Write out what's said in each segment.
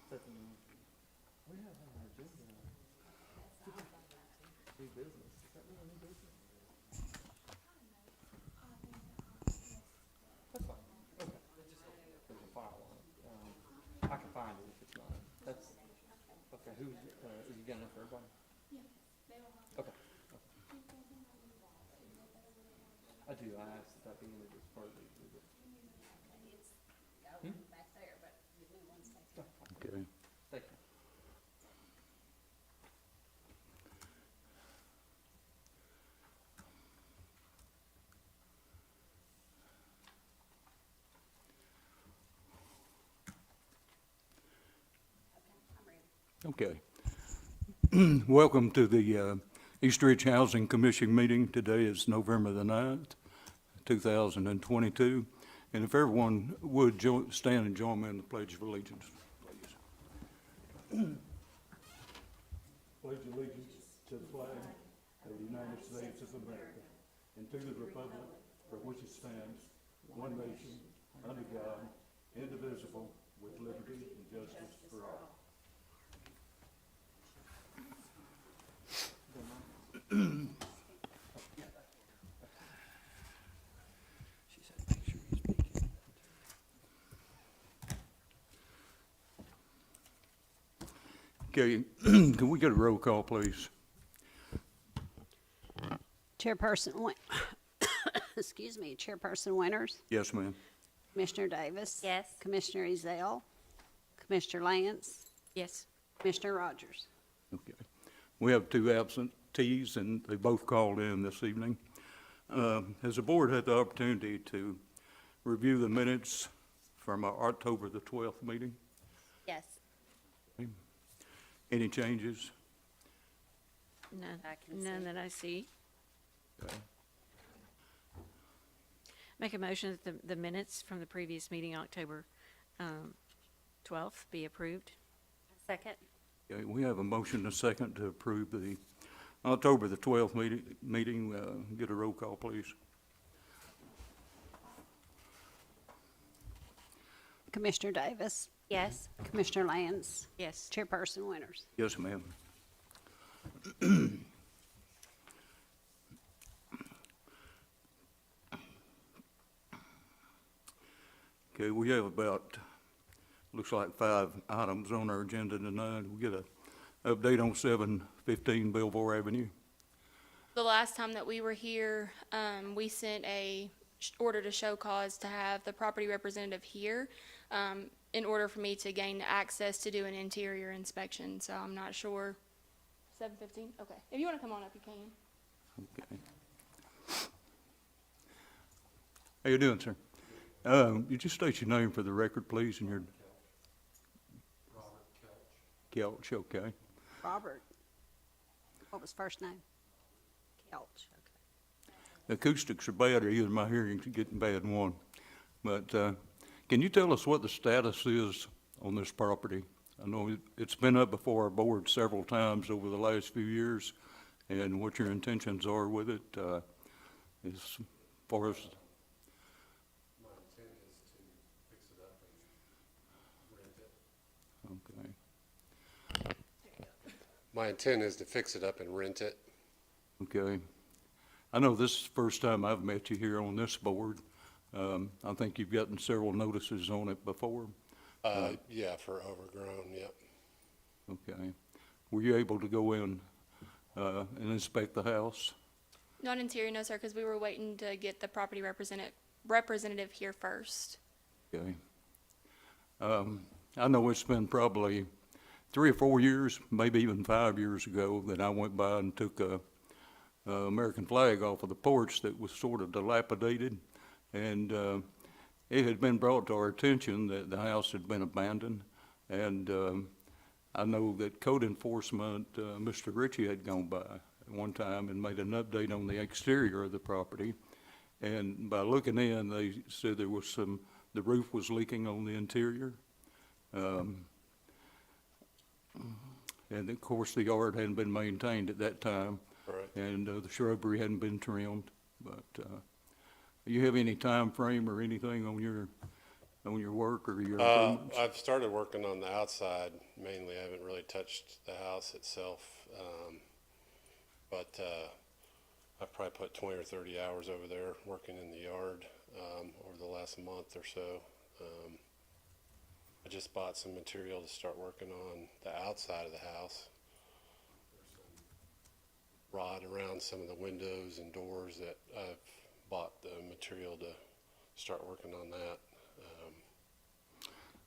We have on our agenda, new business. Is that really new business? That's fine. Okay. There's a file on it. I can find it if it's not. That's, okay, who's, is you getting it for everybody? Okay. I do, I asked if that being it as part of the exhibit. Back there, but the new one's back there. Okay. Thank you. Okay. Welcome to the East Ridge Housing Commission meeting. Today is November the 9th, 2022. And if everyone would stand and join me in the Pledge of Allegiance, please. Pledge allegiance to the flag of the United States of America and to the republic for which it stands, one nation, under God, indivisible, with liberty and justice for all. She said, make sure you speak. Okay, can we get a roll call, please? Chairperson, excuse me, Chairperson Winters, Yes, ma'am. Commissioner Davis. Yes. Commissioner Ezell, Commissioner Lance, Yes. Commissioner Rogers. Okay. We have two absentees, and they both called in this evening. Has the board had the opportunity to review the minutes from our October the 12th meeting? Yes. Any changes? None that I see. Okay. Make a motion that the minutes from the previous meeting, October 12th, be approved. Second. Okay, we have a motion and a second to approve the October the 12th meeting. Get a roll call, please. Commissioner Davis, Yes. Commissioner Lance, Yes. Chairperson Winters. Yes, ma'am. Okay, we have about, looks like 5 items on our agenda tonight. We get a update on 715 Belvoir Avenue. The last time that we were here, we sent a order to show cause to have the property representative here, in order for me to gain access to do an interior inspection, so I'm not sure. 7:15, okay. If you wanna come on up, you can. Okay. How you doing, sir? You just state your name for the record, please, and your... Robert Kelch. Kelch, okay. Robert, what was first name? Kelch, okay. The acoustics are bad, or either my hearing's getting bad in one. But can you tell us what the status is on this property? I know it's been up before our board several times over the last few years, and what your intentions are with it, as far as... My intent is to fix it up and rent it. Okay, My intent is to fix it up and rent it. okay. I know this is the first time I've met you here on this board. I think you've gotten several notices on it before. Yeah, for overgrown, yep. Okay. Were you able to go in and inspect the house? Not interior, no, sir, because we were waiting to get the property representative here first. Okay. I know it's been probably 3 or 4 years, maybe even 5 years ago, that I went by and took a American flag off of the porch that was sort of dilapidated, and it had been brought to our attention that the house had been abandoned, and I know that code enforcement, Mr. Ritchie, had gone by at one time and made an update on the exterior of the property, and by looking in, they said there was the roof was leaking on the interior, and of course the yard hadn't been maintained at that time. Right. And the shrubbery hadn't been trimmed, but do you have any time frame or anything on your on your work or your Uh, improvements? I've started working on the outside mainly. I haven't really touched the house itself. But I've probably put 20 or 30 hours over there working in the yard over the last month or so. I just bought some material to start working on the outside of the house. There's some rod around some of the windows and doors that I've bought the material to start working on that.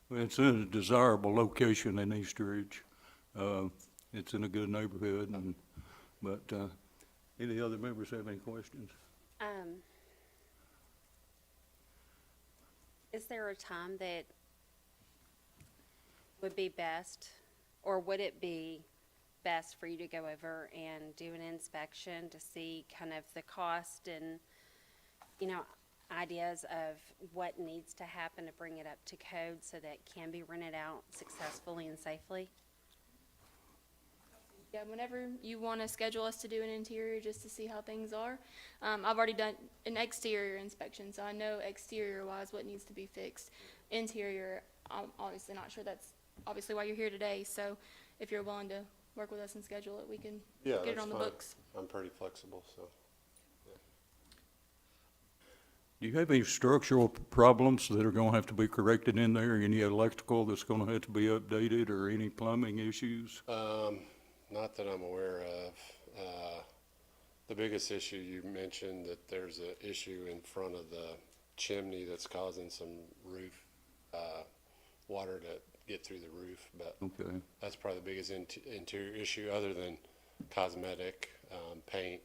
Well, it's in a desirable location in East Ridge. It's in a good neighborhood, but any other members have any questions? Is there a time that would be best, or would it be best for you to go over and do an inspection to see kind of the cost and, ideas of what needs to happen to bring it up to code so that it can be rented out successfully and safely? Yeah, whenever you want to schedule us to do an interior just to see how things are. I've already done an exterior inspection, so I know exterior-wise what needs to be fixed. Interior, I'm obviously not sure. That's obviously why you're here today. So if you're willing to work with us and schedule it, we can Yeah, get it that's on the fine. books. I'm pretty flexible, so. Do you have any structural problems that are gonna have to be corrected in there? Any electrical that's gonna have to be updated or any plumbing issues? Not that I'm aware of. The biggest issue you mentioned, that there's an issue in front of the chimney that's causing some roof, water to get through the roof, but Okay. that's probably the biggest interior issue, other than cosmetic, paint.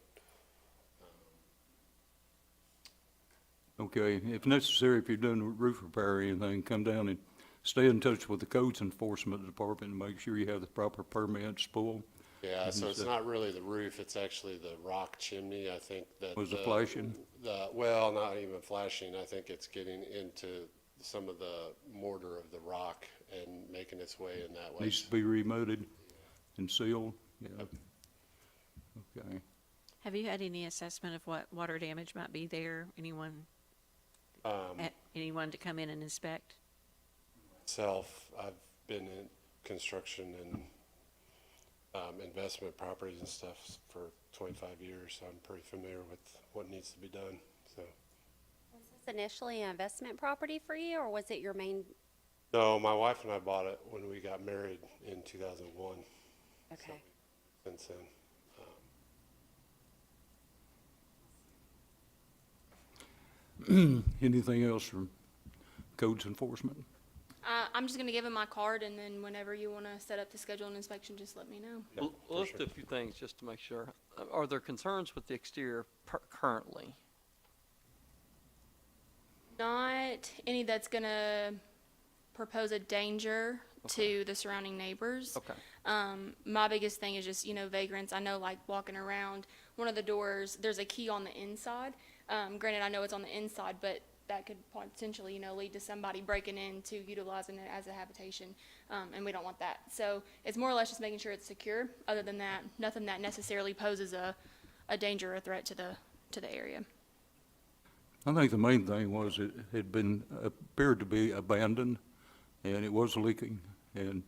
Okay, if necessary, if you're doing roof repair or anything, come down and stay in touch with the codes enforcement department and make sure you have the proper permits pulled. Yeah, so it's so- not really the roof, it's actually the rock chimney, I think that. Was it flashing? Well, not even flashing, I think it's getting into some of the mortar of the rock and making its way in that way. Needs to be remoted and sealed, yeah. Okay. Have you had any assessment of what water damage might be there? Anyone to come in and inspect? I've been in construction and investment properties and stuff for 25 years, so I'm pretty familiar with what needs to be done, so. Was this initially an investment property for you, or was it your main? No, my wife and I bought it when we got married in 2001. Okay. Since then. Anything else from codes enforcement? I'm just going to give him my card, and then whenever you want to set up the schedule and inspection, just let me know. Yeah, Well, for let's sure. do a few things just to make sure. Are there concerns with the exterior currently? Not any that's going to propose a danger to the surrounding neighbors. Okay. My biggest thing is just, vagrants. I know, like, walking around, one of the doors, there's a key on the inside. Granted, I know it's on the inside, but that could potentially, lead to somebody breaking into utilizing it as a habitation, and we don't want that. So it's more or less just making sure it's secure. Other than that, nothing that necessarily poses a danger or threat to the area. I think the main thing was it had been, appeared to be abandoned, and it was leaking. And,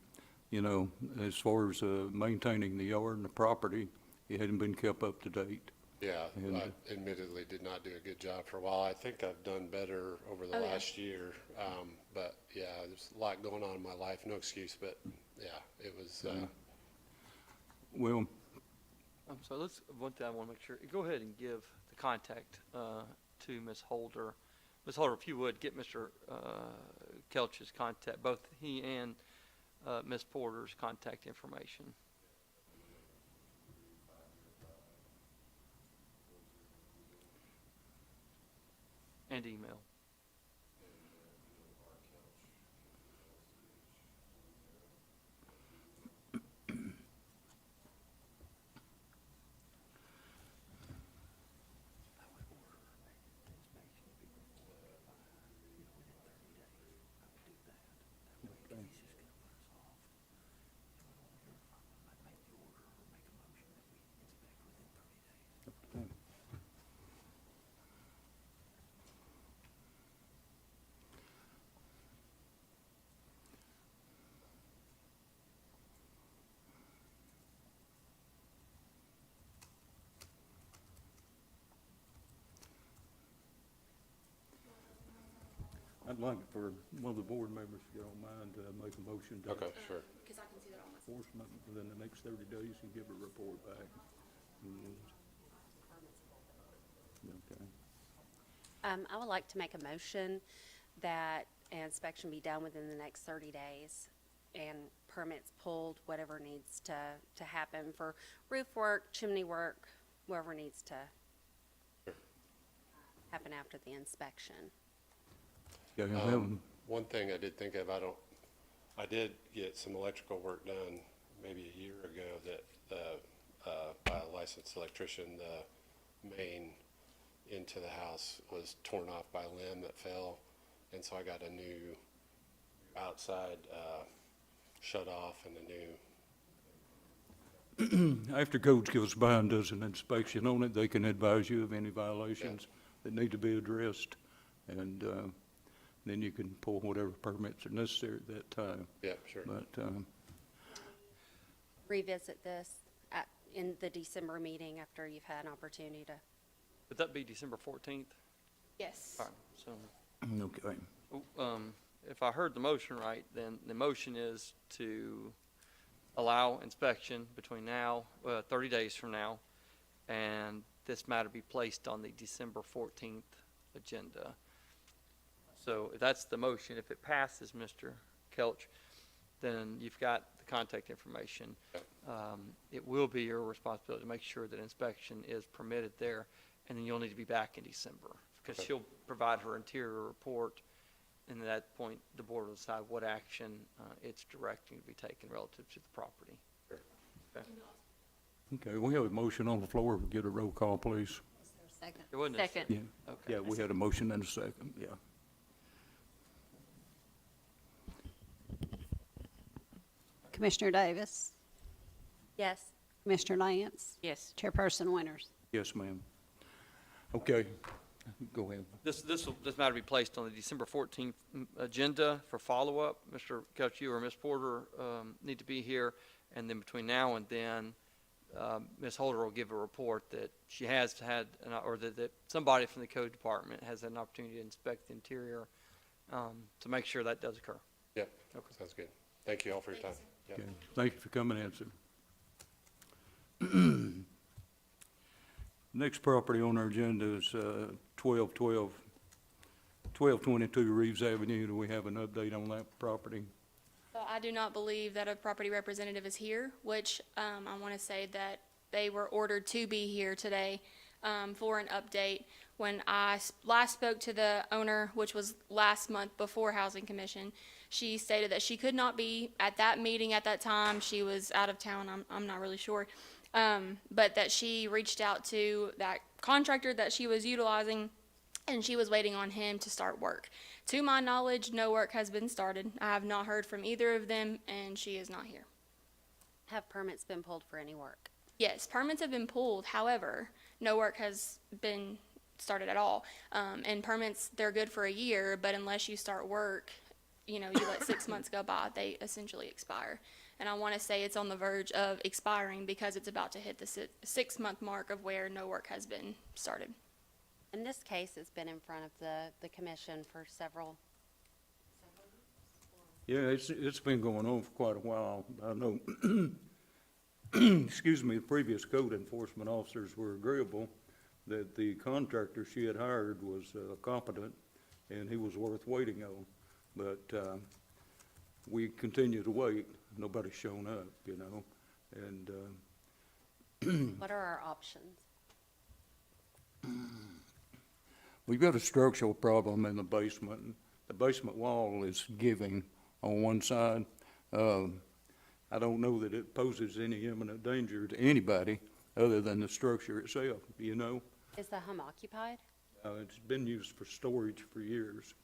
as far as maintaining the yard and the property, it hadn't been kept up to date. Yeah, And, I admittedly did not do a good job for a while. I think I've done better over the Oh, yeah. last year. But yeah, there's a lot going on in my life. No excuse, but yeah, it was, Well, One thing I want to make sure, go ahead and give the contact to Ms. Holder. Ms. Holder, if you would, get Mr. Kelch's contact, both he and Ms. Porter's contact information. And email. I'd like for one of the board members, if you don't mind, to make a motion to Okay, sure. Because I can see that on my. enforcement within the next 30 days and give a report back. Okay. I would like to make a motion that an inspection be done within the next 30 days and permits pulled, whatever needs to happen for roof work, chimney work, whatever needs to happen after the inspection. Yeah, I have, One thing I did think of, I did get some electrical work done maybe a year ago that, by a licensed electrician, the main into the house was torn off by a limb that fell. And so I got a new outside, shut off and a new, after codes goes by and does an inspection on it, they can advise you of any violations that need to be addressed. And, then you can pull whatever permits are necessary at that time. yeah, sure. But, Revisit this in the December meeting after you've had an opportunity to. Would that be December 14th? Yes. All right, so, okay. if I heard the motion right, then the motion is to allow inspection between now, 30 days from now, and this matter be placed on the December 14th agenda. So if that's the motion. If it passes, Mr. Kelch, then you've got the contact information. It will be your responsibility to make sure that inspection is permitted there, and then you'll need to be back in December, because Okay. she'll provide her interior report, and at that point, the board will decide what action it's directing to be taken relative to the property. Okay, we have a motion on the floor. Get a roll call, please. Second. It wasn't Second. Yeah, Okay. yeah, we had a motion and a second, yeah. Commissioner Davis, Yes. Commissioner Lance, Yes. Chairperson Winters. Yes, ma'am. Okay, go ahead. This matter be placed on the December 14th agenda for follow-up. Mr. Kelch, you or Ms. Porter need to be here, and then between now and then, Ms. Holder will give a report that she has had, or that somebody from the code department has had an opportunity to inspect the interior to make sure that does occur. Yeah, Okay. sounds good. Thank you all for your time. Yeah. Okay, thank you for coming in, sir. Next property on our agenda is 1222 Reeves Avenue. Do we have an update on that property? So I do not believe that a property representative is here, which I want to say that they were ordered to be here today for an update. When I last spoke to the owner, which was last month before Housing Commission, she stated that she could not be at that meeting at that time. She was out of town, I'm not really sure. But that she reached out to that contractor that she was utilizing, and she was waiting on him to start work. To my knowledge, no work has been started. I have not heard from either of them, and she is not here. Have permits been pulled for any work? Yes, permits have been pulled. However, no work has been started at all. And permits, they're good for a year, but unless you start work, you let 6 months go by, they essentially expire. And I want to say it's on the verge of expiring because it's about to hit the 6-month mark of where no work has been started. And this case has been in front of the commission for several. Yeah, it's been going on for quite a while. I know, excuse me, the previous code enforcement officers were agreeable that the contractor she had hired was competent and he was worth waiting on. But we continue to wait. Nobody's shown up, and What are our options? we've got a structural problem in the basement. The basement wall is giving on one side. I don't know that it poses any imminent danger to anybody other than the structure itself, Is the home occupied? It's been used for storage for years.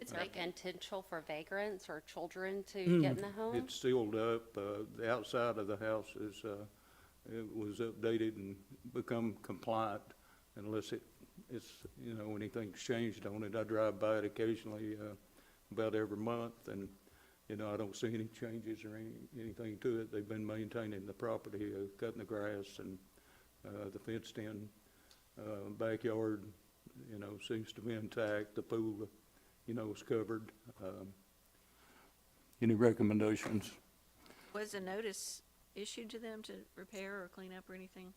It's Is there vacant. potential for vagrants or children to get in the home? It's sealed up. The outside of the house is, it was updated and become compliant unless it's, anything's changed on it. I drive by it occasionally, about every month, and, I don't see any changes or anything to it. They've been maintaining the property, cutting the grass and, the fenced-in, backyard, seems to be intact. The pool is covered. Any recommendations? Was a notice issued to them to repair or clean up or anything?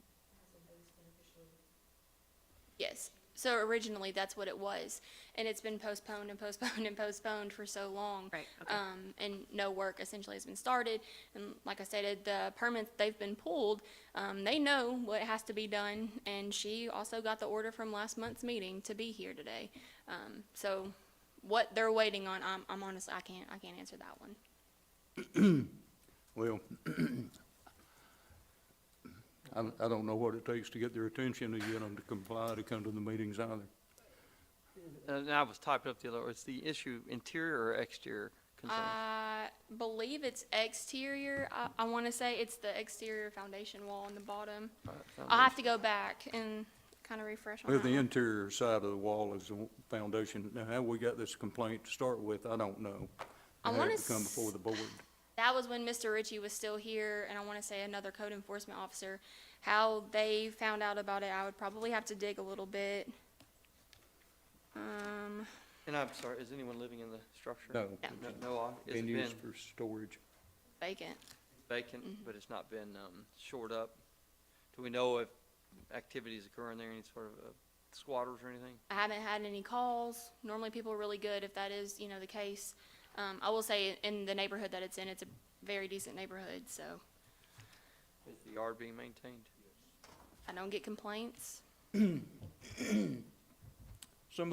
Yes. So originally, that's what it was, and it's been postponed and postponed and postponed for so long. Right, okay. And no work essentially has been started. And like I stated, the permits, they've been pulled. They know what has to be done, and she also got the order from last month's meeting to be here today. So what they're waiting on, I'm honestly, I can't answer that one. Well, I don't know what it takes to get their attention, to get them to comply, to come to the meetings either. And I was typing up the other, is the issue interior or exterior concerns? I believe it's exterior. I want to say it's the exterior foundation wall on the bottom. All right, I'll have to go back and kind of refresh on Well, that the one. interior side of the wall is the foundation. Now, how we got this complaint to start with, I don't know. I It wanna had to come before the board. That was when Mr. Ritchie was still here, and I want to say another code enforcement officer. How they found out about it, I would probably have to dig a little bit. And I'm sorry, is anyone living in the structure? No. No, has it Been been used for storage. Vacant. vacant, but it's not been shored up? Do we know if activities occurring there, any sort of squatters or anything? I haven't had any calls. Normally, people are really good if that is, the case. I will say in the neighborhood that it's in, it's a very decent neighborhood, so Is the yard being maintained? I don't get complaints. Some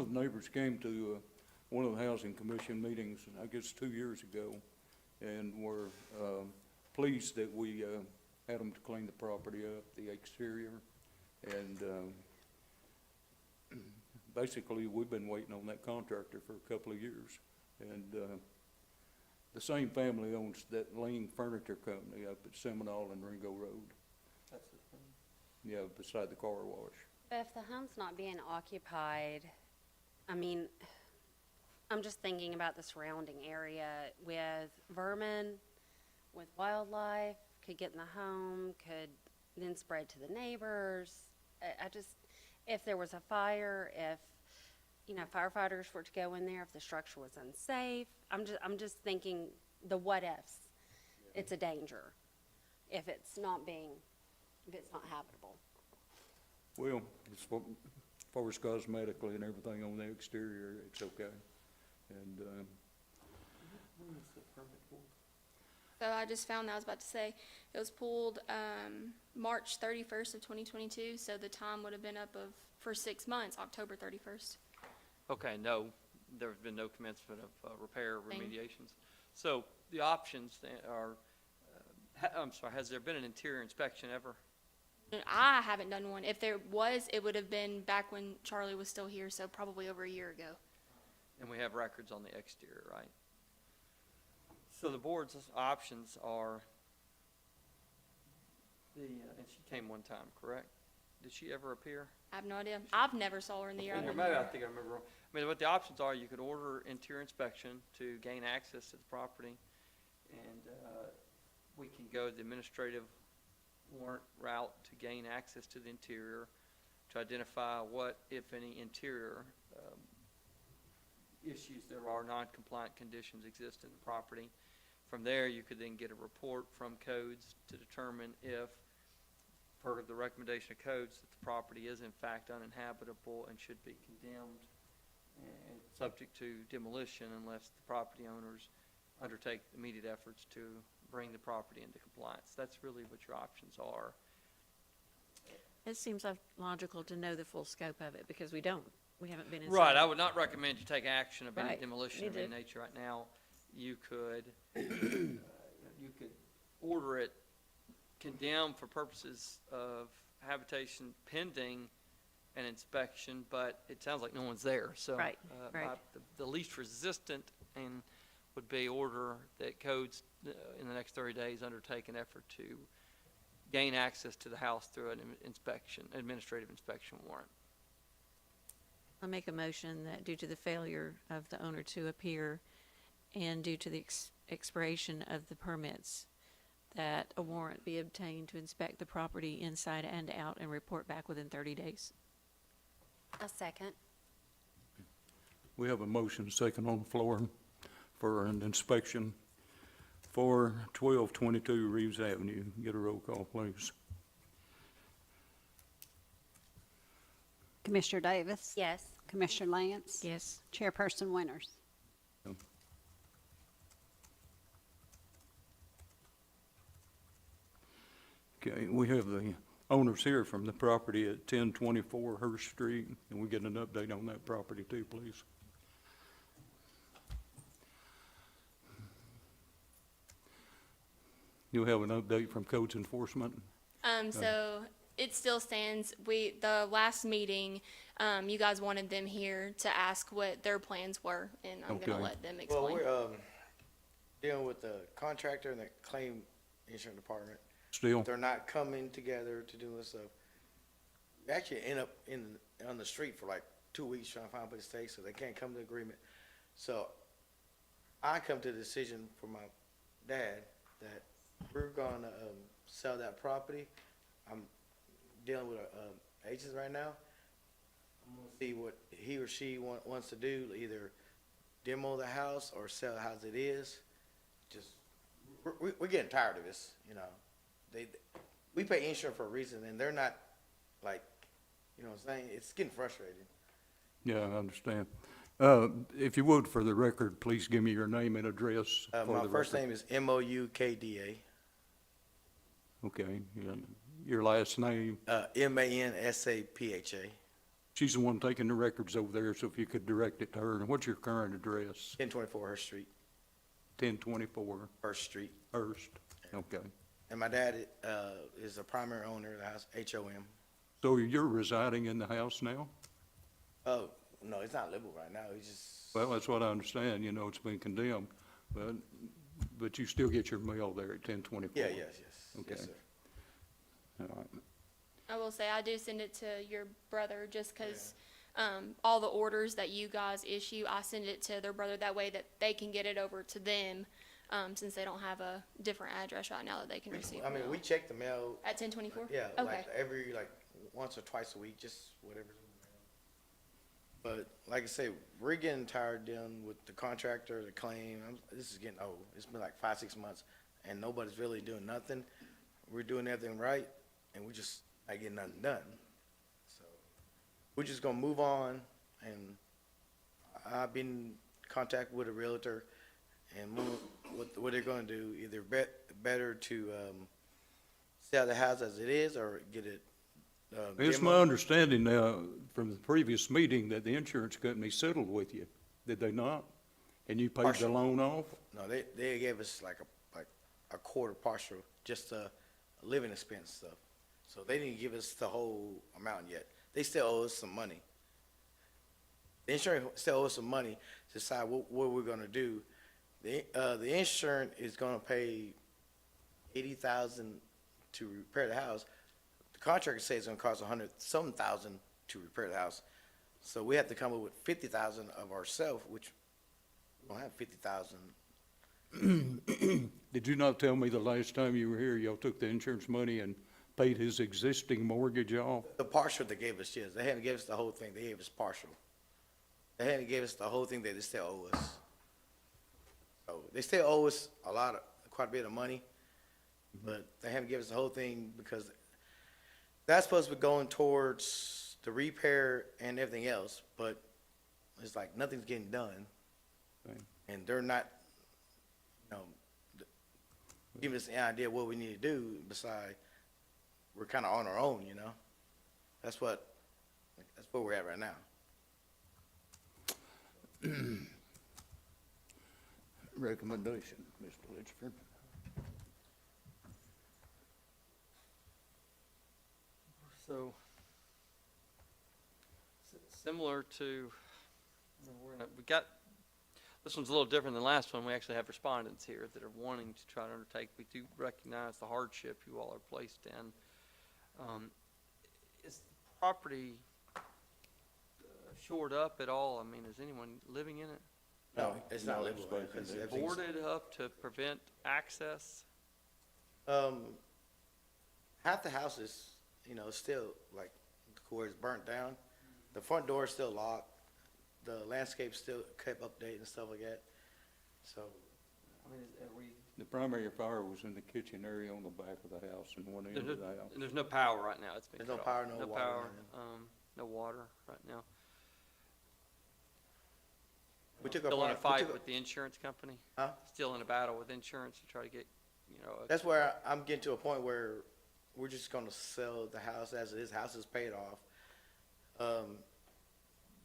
of the neighbors came to one of the Housing Commission meetings, I guess 2 years ago, and were pleased that we had them to clean the property up, the exterior. And basically, we've been waiting on that contractor for a couple of years. And the same family owns that Lean Furniture Company up at Seminole and Ringo Road. That's the thing. Yeah, beside the car wash. But if the home's not being occupied, I mean, I'm just thinking about the surrounding area with vermin, with wildlife, could get in the home, could then spread to the neighbors. I just, if there was a fire, if, firefighters were to go in there, if the structure was unsafe, I'm just thinking the what ifs. It's a danger if it's not habitable. Well, as far as cosmetically and everything on the exterior, it's okay. And When is the permit for? So I just found that I was about to say, it was pulled March 31st of 2022, so the time would have been up for 6 months, October 31st. Okay, no, there's been no commencement of repair Thing. remediations. So the options are, I'm sorry, has there been an interior inspection ever? And I haven't done one. If there was, it would have been back when Charlie was still here, so probably over a year ago. And we have records on the exterior, right? So the board's options are and she came one time, correct? Did she ever appear? I have no idea. I've never saw her in the year I've been Maybe I here. think I remember wrong. I mean, what the options are, you could order interior inspection to gain access to the property, and we can go the administrative warrant route to gain access to the interior, to identify what, if any, interior issues there are, non-compliant conditions exist in the property. From there, you could then get a report from codes to determine if, per the recommendation of codes, that the property is in fact uninhabitable and should be condemned and subject to demolition unless the property owners undertake immediate efforts to bring the property into compliance. That's really what your options are. It seems logical to know the full scope of it because we haven't been inside. Right, I would not recommend you take action of any Right, demolition of me any too. nature right now. You could, you could order it condemned for purposes of habitation pending an inspection, but it sounds like no one's there, so. Right, right. The least resistant and would be order that codes in the next 30 days undertake an effort to gain access to the house through an administrative inspection warrant. I'll make a motion that due to the failure of the owner to appear and due to the expiration of the permits, that a warrant be obtained to inspect the property inside and out and report back within 30 days. A second. We have a motion second on the floor for an inspection for 1222 Reeves Avenue. Get a roll call, please. Commissioner Davis? Yes. Commissioner Lance? Yes. Chairperson Winters? Okay, we have the owners here from the property at 1024 Hurst Street, and we get an update on that property too, please. You'll have an update from codes enforcement? So it still stands. The last meeting, you guys wanted them here to ask what their plans were, and I'm gonna Okay. let them Well, explain. we're, dealing with the contractor and the claim insurance department. Still? They're not coming together to do this stuff. We actually end up on the street for like 2 weeks trying to find a place to stay, so they can't come to agreement. So I come to the decision for my dad that we're gonna, sell that property. I'm dealing with, agents right now. I'm gonna see what he or she wants to do, either demo the house or sell the house as it is. Just, we're getting tired of this, you know. We pay insurance for a reason, and they're not, like, you know what I'm saying? It's getting frustrating. Yeah, I understand. If you would, for the record, please give me your name and address for the My record. first name is Moukda, Okay, yeah. Your last name? Mansapha, She's the one taking the records over there, so if you could direct it to her. And what's your current address? 1024 Hurst Street, 1024 Hurst Street. Hurst. Okay. And my dad, is the primary owner of the house, HOM. So you're residing in the house now? Oh, no, he's not livable right now, he's just. Well, that's what I understand, you know, it's been condemned, but you still get your mail there at 1024? Yeah, yes, Okay. yes, sir. All right. I will say, I do send it to your brother, just because, all the orders that you guys issue, I send it to their brother, that way that they can get it over to them, since they don't have a different address right now that they can receive I mean, mail. we check the mail, At 1024? yeah, Okay. like every, like, once or twice a week, just whatever's in the mail. But like I say, we're getting tired dealing with the contractor, the claim. This is getting old. It's been like 5, 6 months, and nobody's really doing nothing. We're doing everything right, and we just not getting nothing done. So we're just gonna move on, and I've been in contact with a realtor, and what they're gonna do, either better to sell the house as it is or get it. It's my demoed. understanding now, from the previous meeting, that the insurance company settled with you, did they not? And you paid the Partial. loan off? No, they gave us like a quarter partial, just living expense stuff. So they didn't give us the whole amount yet. They still owe us some money. The insurance still owes us some money to decide what we're gonna do. The insurance is gonna pay $80,000 to repair the house. The contractor says it's gonna cost $100-some thousand to repair the house. So we have to come up with $50,000 of ourselves, which we don't have $50,000. Did you not tell me the last time you were here, y'all took the insurance money and paid his existing mortgage off? The partial they gave us, yes. They haven't given us the whole thing. They gave us partial. They haven't given us the whole thing that they still owe us. So they still owe us quite a bit of money, but they haven't given us the whole thing because that's supposed to be going towards the repair and everything else, but it's like nothing's getting done. Okay. And they're not, giving us an idea what we need to do besides we're kind of on our own, you know? That's where we're at right now. Recommendation, Mr. Litchfield. So, similar to, this one's a little different than the last one. We actually have respondents here that are wanting to try to undertake. We do recognize the hardship you all are placed in. Is the property shored up at all? I mean, is anyone living in it? No, it's not livable because everything's, Boarded up to prevent access? half the house is, still like where it's burnt down. The front door is still locked. the landscape still kept updating and stuff like that. So, I mean, are we, The primary fire was in the kitchen area on the back of the house and one end there's of no, the house. and there's no power right now, it's been There's no cut off. power, no water, power, nothing. no water right now. we took Still in a we fight took with the insurance company? Huh? Still in a battle with insurance to try to get, you know, That's where I'm getting to a point where we're just gonna sell the house as it is. House is paid off. The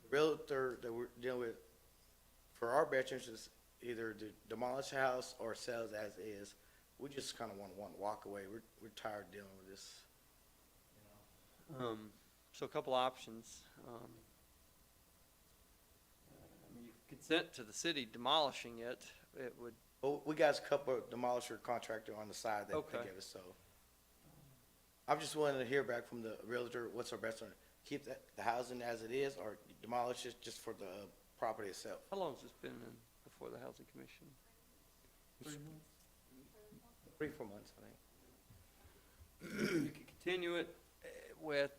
realtor that we're dealing with, for our best interest, either to demolish the house or sell it as is. We just kinda wanna walk away. We're tired of dealing with this. so a couple options. I mean, you could consent to the city demolishing it, it would, But we got a couple of demolisher contractor on the side that Okay. give us, so. I'm just wanting to hear back from the realtor, what's our best, keep the housing as it is or demolish it just for the property itself? how long has this been in before the housing commission? 3-4 months, I think. You could continue it with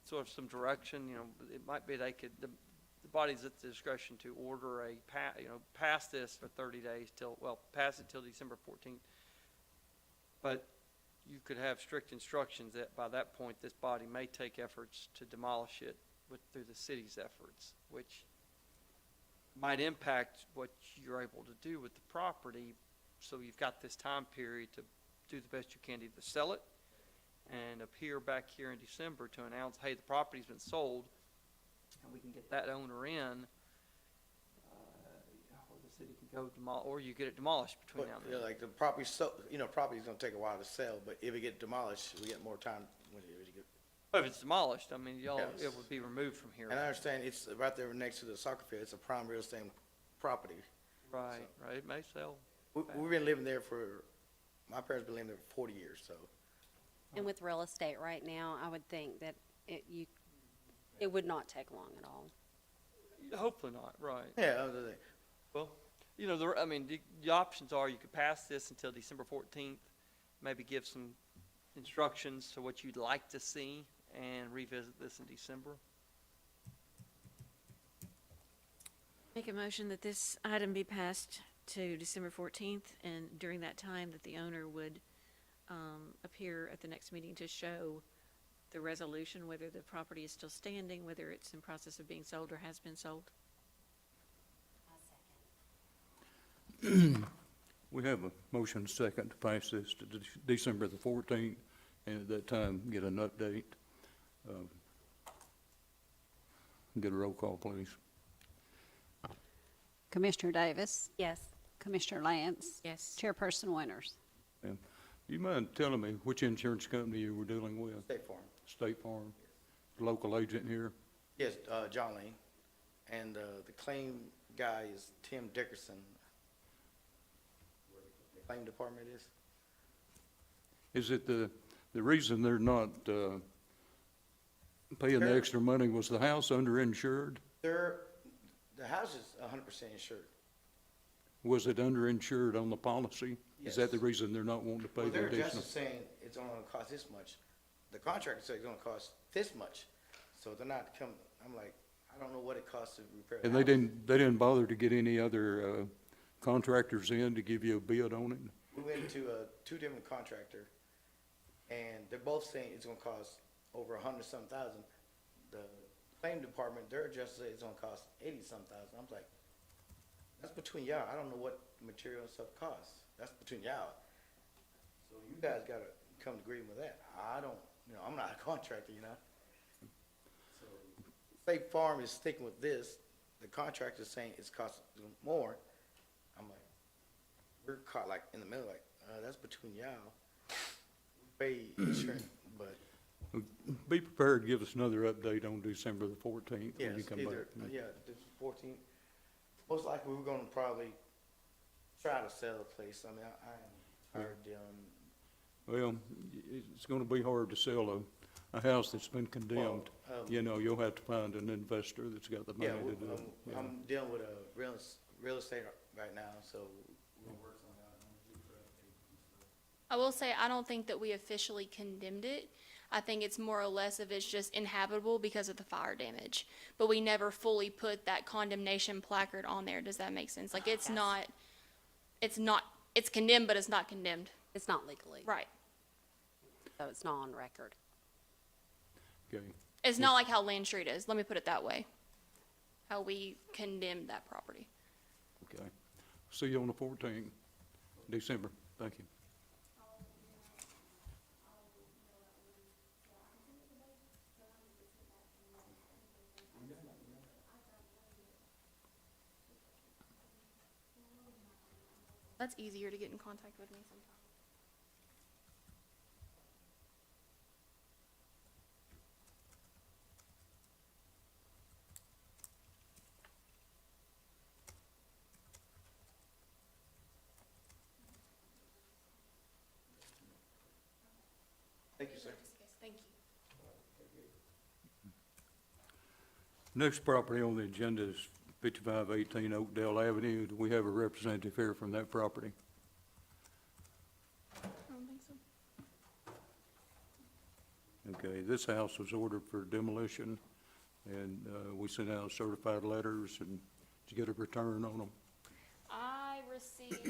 sort of some direction, you know, it might be they could, the body's at the discretion to order pass this for 30 days pass it till December 14th. But you could have strict instructions that by that point, this body may take efforts to demolish it through the city's efforts, which might impact what you're able to do with the property. So you've got this time period to do the best you can to either sell it and appear back here in December to announce, hey, the property's been sold, and we can get that owner in, or the city can go or you get it demolished between But, now and yeah, then. like the property, so, property's gonna take a while to sell, but if it get demolished, we get more time when it get. But if it's demolished, I mean, Yes. it would be removed from here. And I understand it's right there next to the soccer field. It's a prime real estate property. Right, right, it may sell. We've been living there my parents been living there for 40 years, so. And with real estate right now, I would think that it would not take long at all. Hopefully not, right. Yeah, other than, Well, you know, the options are you could pass this until December 14th, maybe give some instructions to what you'd like to see and revisit this in December. Make a motion that this item be passed to December 14th, and during that time that the owner would appear at the next meeting to show the resolution, whether the property is still standing, whether it's in process of being sold or has been sold. We have a motion second to pass this to December the 14th, and at that time, get an update. Get a roll call, please. Commissioner Davis, Yes. Commissioner Lance, Yes. Chairperson Winters. You mind telling me which insurance company you were dealing with? State Farm. State Farm, local agent here? Yes, John Lane. And the claim guy is Tim Dickerson. Where the claim department is? Is it the reason they're not paying the Sure. extra money, was the house underinsured? The house is 100% insured. Was it underinsured on the policy? Is that the Yes. reason they're not wanting to pay Well, the they're additional? just saying it's only gonna cost this much. The contractor said it's gonna cost this much. So they're not I'm like, I don't know what it costs to repair the And house. they didn't bother to get any other contractors in to give you a bid on it? We went to 2 different contractor, and they're both saying it's gonna cost over 100-some thousand. The claim department, their adjuster said it's gonna cost 80-some thousand. I'm like, that's between y'all. I don't know what material and stuff costs. That's between y'all. So you guys gotta come to agreement with that. I don't, I'm not a contractor, So State Farm is sticking with this. The contractor's saying it's costing more. I'm like, we're caught like in the middle, like, that's between y'all. We pay insurance, but Be prepared to give us another update on December the 14th when yes, you come either, back. yeah, this 14th. Most likely, we're gonna probably try to sell the place. I mean, I am tired of dealing. Well, it's gonna be hard to sell a house that's been condemned. Well, You'll have to find an investor that's got the money Yeah, to do it. Yeah. I'm dealing with a real estate right now, so we're working on that. I will say, I don't think that we officially condemned it. I think it's more or less if it's just inhabitable because of the fire damage. But we never fully put that condemnation placard on there. Does that make sense? Like, it's condemned, but it's not condemned. It's not legally, Right. so it's not on record. Okay. It's not like how Land Street is. Let me put it that way. How we condemned that property. Okay. See you on the 14th, December. Thank you. That's easier to get in contact with me sometimes. Thank you, sir. Thank you. Next property on the agenda is 5518 Oakdale Avenue. Do we have a representative here from that property? I don't think so. Okay, this house was ordered for demolition, and we sent out certified letters, and did you get a return on them? I received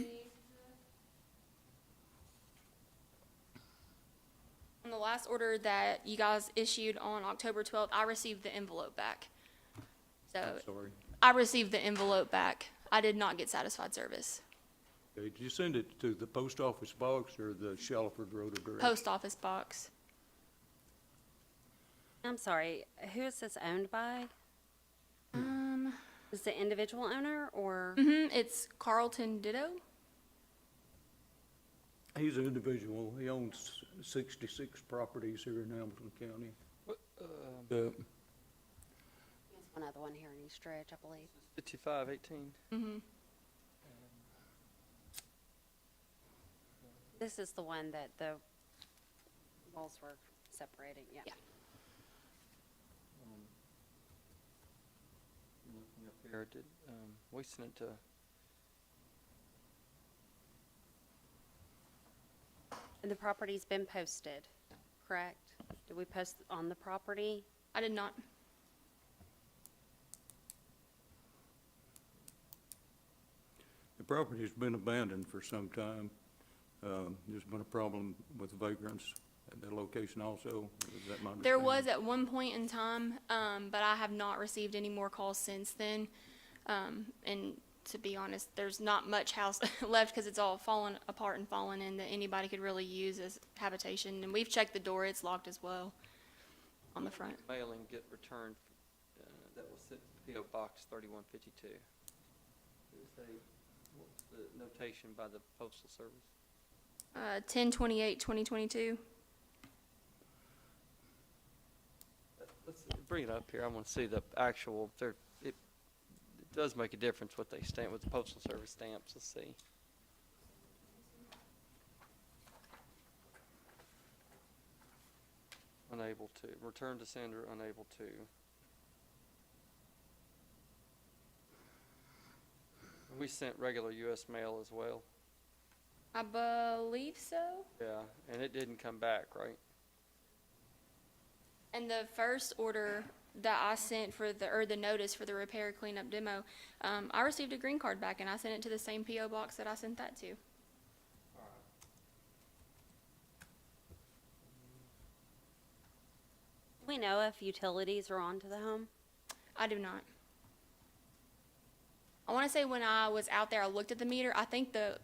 on the last order that you guys issued on October 12th, I received the envelope back. So I'm sorry. I received the envelope back. I did not get satisfied service. Okay, did you send it to the post office box or the Shallowford Road address? Post office box. I'm sorry, who is this owned by? Is the individual owner or? It's Carlton Ditto. He's an individual. He owns 66 properties here in Hamilton County. What, Uh, There's one other one here in East Ridge, I believe. 5518. This is the one that the walls were separating, yeah. Yeah. Looking up here, did, we sent it to, And the property's been posted, correct? Did we post on the property? I did not. The property's been abandoned for some time. There's been a problem with vagrants at that location also. Is that my understanding? There was at one point in time, but I have not received any more calls since then. And to be honest, there's not much house left because it's all fallen apart and fallen in that anybody could really use as habitation. And we've checked the door; it's locked as well on the front. mailing get returned, that was sent to P.O. Box 3152. It was what was the notation by the Postal Service? 10/28/2022. Let's bring it up here. I want to see the actual, it does make a difference what they stamp, what the Postal Service stamps. Let's see. Unable to, return to sender, unable to. We sent regular US mail as well. I believe so. Yeah, and it didn't come back, right? And the first order that I sent for the notice for the repair cleanup demo, I received a green card back and I sent it to the same P.O. box that I sent that to. Do we know if utilities are onto the home? I do not. I want to say when I was out there, I looked at the meter. I think the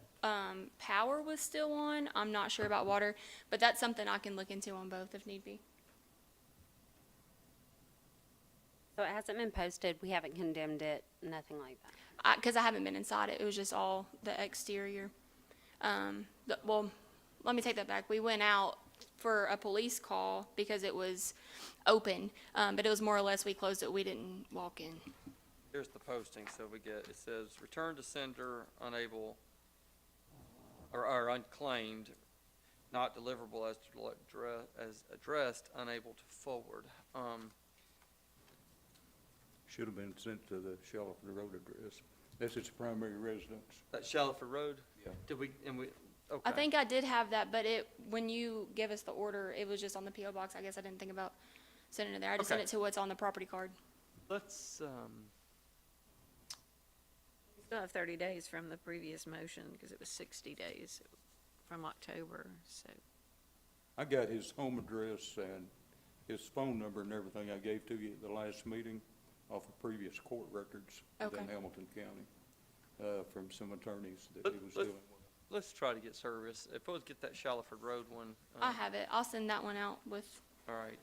power was still on. I'm not sure about water, but that's something I can look into on both if need be. So it hasn't been posted, we haven't condemned it, nothing like that. Because I haven't been inside it. It was just all the exterior. Well, let me take that back. We went out for a police call because it was open, but it was more or less we closed it. We didn't walk in. Here's the posting, so we get, it says, return to sender, unable, or unclaimed, not deliverable as addressed, unable to forward. Should have been sent to the Shallowford Road address. That's its primary residence. That Shallowford Road? Yeah. Did we, Okay. I think I did have that, but when you gave us the order, it was just on the PO box. I guess I didn't think about sending it there. I just sent Okay. it to what's on the property card. Let's, We still have 30 days from the previous motion, because it was 60 days from October, so. I got his home address and his phone number and everything I gave to you at the last meeting off of previous court records Okay. in Hamilton County, from some attorneys that he was Let- dealing with. let's try to get service. If we'll get that Shallowford Road one. I have it. I'll send that one out with, All right.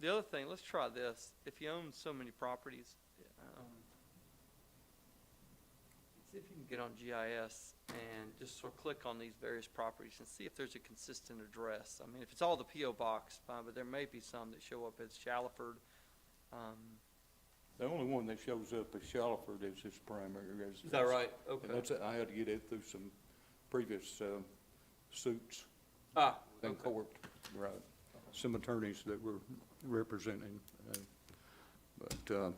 The other thing, let's try this. If you own so many properties, see if you can get on GIS and just sort of click on these various properties and see if there's a consistent address. I mean, if it's all the PO box, fine, but there may be some that show up as Shallowford. The only one that shows up as Shallowford is his primary residence. Is that right? And Okay. that's, I had to get it through some previous, suits Ah, in okay. court, right. Some attorneys that were representing, but,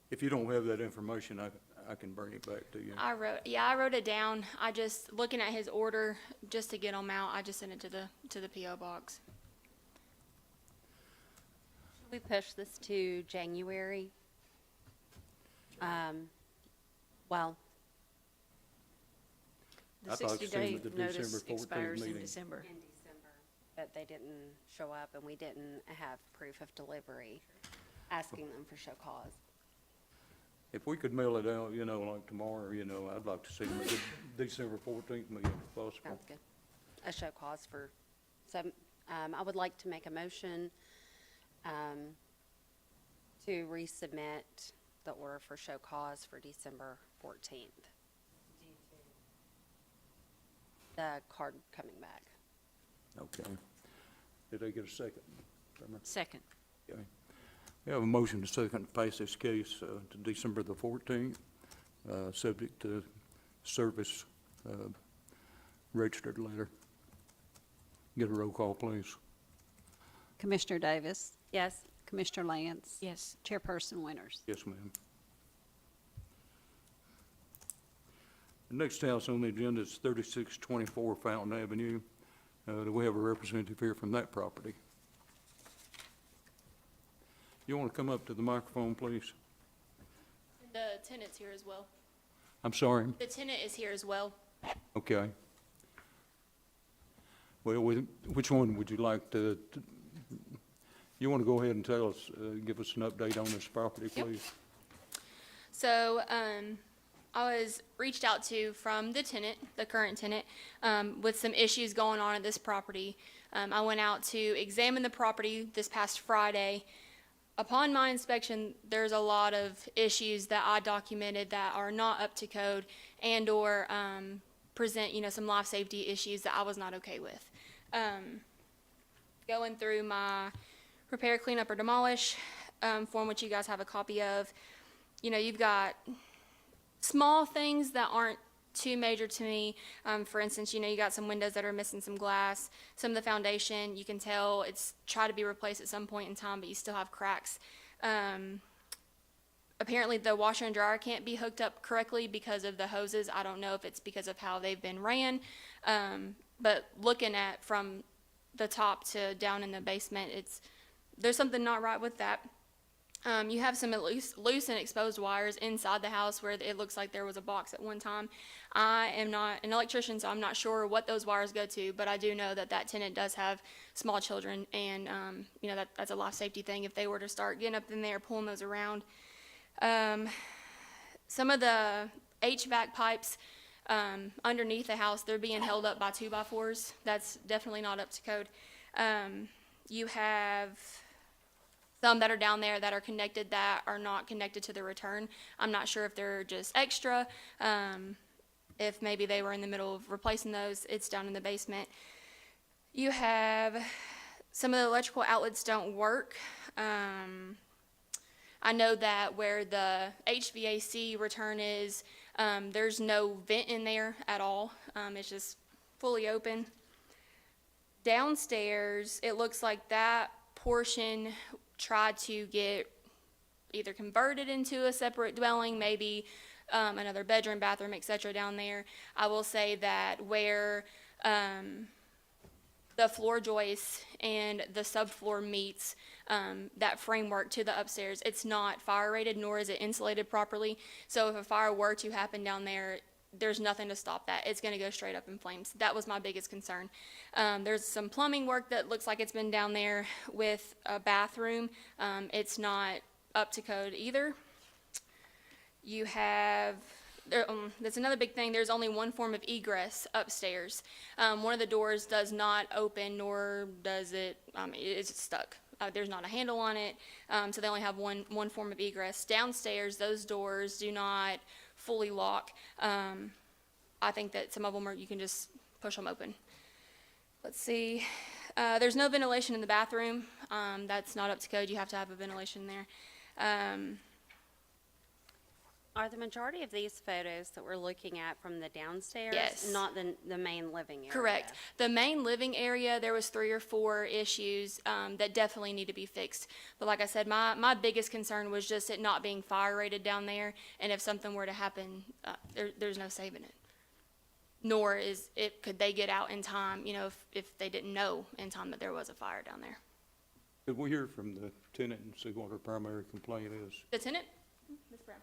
if you don't have that information, I can bring it back to you. I wrote it down. I just, looking at his order, just to get them out, I just sent it to the PO box. We push this to January. Well, The I'd like to see them 60-day at the notice December 14th expires in meeting. December. in December, but they didn't show up and we didn't have proof of delivery, asking them for show cause. If we could mail it out, like tomorrow, I'd like to see them at the December 14th meeting if possible. Sounds good. A show cause for, so, I would like to make a motion, to resubmit the order for show cause for December 14th. The card coming back. Okay. Did I get a second? Summer? Second. Okay. We have a motion to second to pass this case to December the 14th, subject to service registered letter. Get a roll call, please. Commissioner Davis, Yes? Commissioner Lance, Yes. Chairperson Winters. Yes, ma'am. The next house on the agenda is 3624 Fountain Avenue. Do we have a representative here from that property? You want to come up to the microphone, please? The tenant's here as well. I'm sorry. The tenant is here as well. Okay. Well, which one would you like to, you want to go ahead and tell us, give us an update on this property, Yep. please? So, I was reached out to from the tenant, the current tenant, with some issues going on at this property. I went out to examine the property this past Friday. Upon my inspection, there's a lot of issues that I documented that are not up to code and/or present, some life safety issues that I was not okay with. Going through my repair, clean up, or demolish form, which you guys have a copy of, you've got small things that aren't too major to me. For instance, you got some windows that are missing some glass. Some of the foundation, you can tell it's tried to be replaced at some point in time, but you still have cracks. Apparently the washer and dryer can't be hooked up correctly because of the hoses. I don't know if it's because of how they've been ran. But looking at from the top to down in the basement, there's something not right with that. You have some loose and exposed wires inside the house where it looks like there was a box at one time. I am not an electrician, so I'm not sure what those wires go to, but I do know that tenant does have small children, and that's a life safety thing if they were to start getting up in there, pulling those around. Some of the HVAC pipes underneath the house, they're being held up by 2x4s. That's definitely not up to code. You have some that are down there that are connected that are not connected to the return. I'm not sure if they're just extra, if maybe they were in the middle of replacing those. It's down in the basement. You have some of the electrical outlets don't work. I know that where the HVAC return is, there's no vent in there at all. It's just fully open. Downstairs, it looks like that portion tried to get either converted into a separate dwelling, maybe another bedroom, bathroom, et cetera, down there. I will say that where the floor joist and the subfloor meets that framework to the upstairs, it's not fire rated, nor is it insulated properly. So if a fire were to happen down there, there's nothing to stop that. It's going to go straight up in flames. That was my biggest concern. There's some plumbing work that looks like it's been down there with a bathroom. It's not up to code either. You have, that's another big thing, there's only one form of egress upstairs. One of the doors does not open, nor does it, it's stuck. There's not a handle on it, so they only have one form of egress. Downstairs, those doors do not fully lock. I think that some of them you can just push them open. Let's see. There's no ventilation in the bathroom. That's not up to code. You have to have a ventilation there. Are the majority of these photos that we're looking at from the downstairs? Yes. Not the main living area? Correct. The main living area, there was 3 or 4 issues that definitely need to be fixed. But like I said, my biggest concern was just it not being fire rated down there, and if something were to happen, there's no saving it. Nor could they get out in time, if they didn't know in time that there was a fire down there. Could we hear from the tenant and see what her primary complaint is? The tenant? Ms. Brown.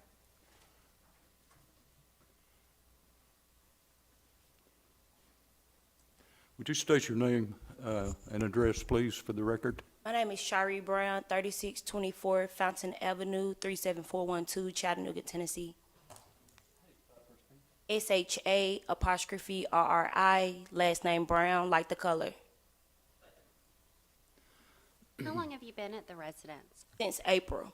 Would you state your name and address, please, for the record? My name is Shari Brown, 3624 Fountain Avenue, 37412, Chattanooga, Tennessee. SHA''RRI, last name Brown, like the color. How long have you been at the residence? Since April.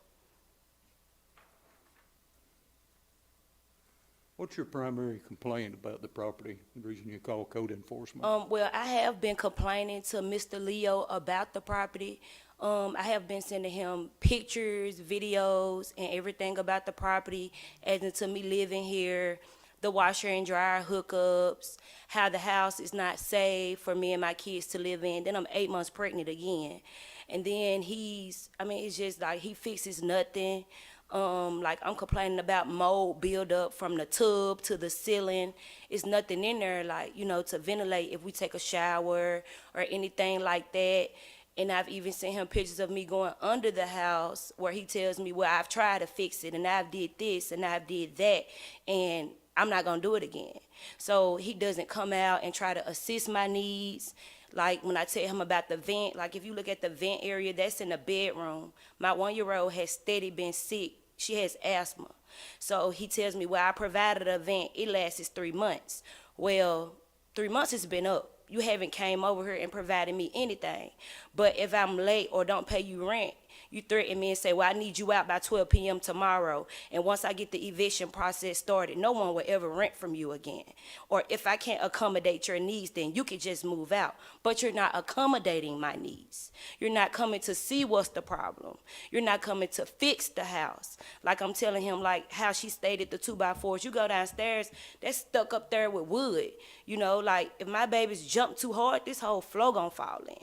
What's your primary complaint about the property, the reason you call code enforcement? Well, I have been complaining to Mr. Leo about the property. I have been sending him pictures, videos, and everything about the property, as to me living here, the washer and dryer hookups, how the house is not safe for me and my kids to live in. Then I'm 8 months pregnant again. And then it's just like he fixes nothing. Like I'm complaining about mold buildup from the tub to the ceiling. It's nothing in there, like, to ventilate if we take a shower or anything like that. And I've even sent him pictures of me going under the house where he tells me, well, I've tried to fix it and I've did this and I've did that and I'm not gonna do it again. So he doesn't come out and try to assist my needs. Like when I tell him about the vent, like if you look at the vent area, that's in the bedroom. My 1-year-old has steady been sick. She has asthma. So he tells me, well, I provided a vent. It lasts 3 months. Well, 3 months has been up. You haven't came over here and provided me anything. But if I'm late or don't pay you rent, you threaten me and say, well, I need you out by 12 p.m. tomorrow. And once I get the eviction process started, no one will ever rent from you again. Or if I can't accommodate your needs, then you can just move out. But you're not accommodating my needs. You're not coming to see what's the problem. You're not coming to fix the house. Like I'm telling him, like how she stated the 2x4s. You go downstairs, that's stuck up there with wood. Like if my babies jump too hard, this whole floor gonna fall in.